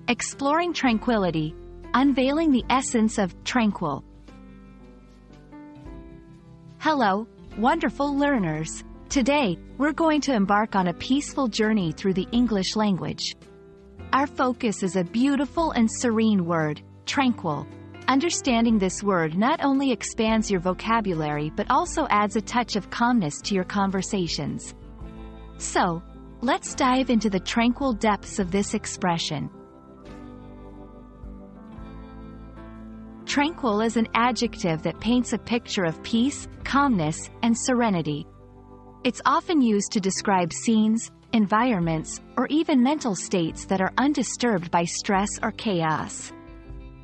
Exploring Tranquility, Unveiling the Essence of Tranquil. Hello, wonderful learners. Today, we're going to embark on a peaceful journey through the English language. Our focus is a beautiful and serene word, tranquil. Understanding this word not only expands your vocabulary but also adds a touch of calmness to your conversations. So, let's dive into the tranquil depths of this expression. Tranquil is an adjective that paints a picture of peace, calmness, and serenity. It's often used to describe scenes, environments, or even mental states that are undisturbed by stress or chaos.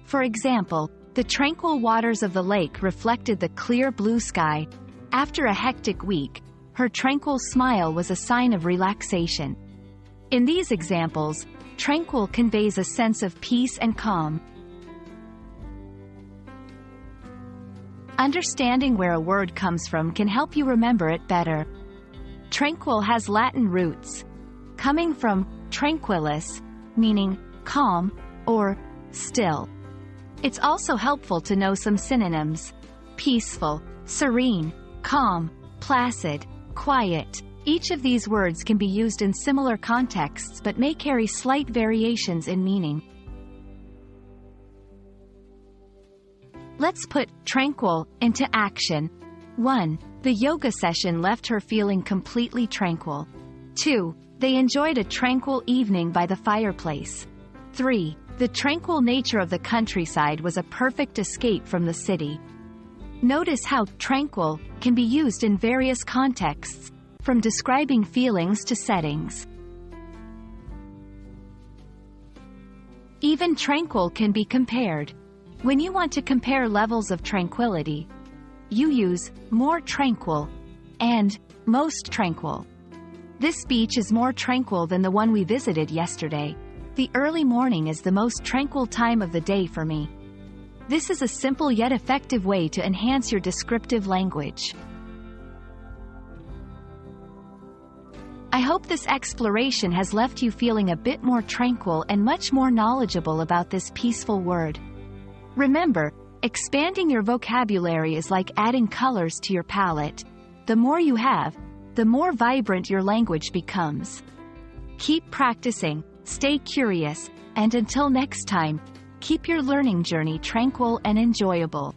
For example, the tranquil waters of the lake reflected the clear blue sky. After a hectic week, her tranquil smile was a sign of relaxation. In these examples, tranquil conveys a sense of peace and calm. Understanding where a word comes from can help you remember it better. Tranquil has Latin roots, coming from tranquillus, meaning calm or still. It's also helpful to know some synonyms: peaceful, serene, calm, placid, quiet. Each of these words can be used in similar contexts but may carry slight variations in meaning. Let's put tranquil into action. 1. The yoga session left her feeling completely tranquil. 2. They enjoyed a tranquil evening by the fireplace. 3. The tranquil nature of the countryside was a perfect escape from the city. Notice how tranquil can be used in various contexts, from describing feelings to settings. Even tranquil can be compared. When you want to compare levels of tranquility, you use more tranquil and most tranquil. This beach is more tranquil than the one we visited yesterday. The early morning is the most tranquil time of the day for me. This is a simple yet effective way to enhance your descriptive language. I hope this exploration has left you feeling a bit more tranquil and much more knowledgeable about this peaceful word. Remember, expanding your vocabulary is like adding colors to your palette. The more you have, the more vibrant your language becomes. Keep practicing, stay curious, and until next time, keep your learning journey tranquil and enjoyable.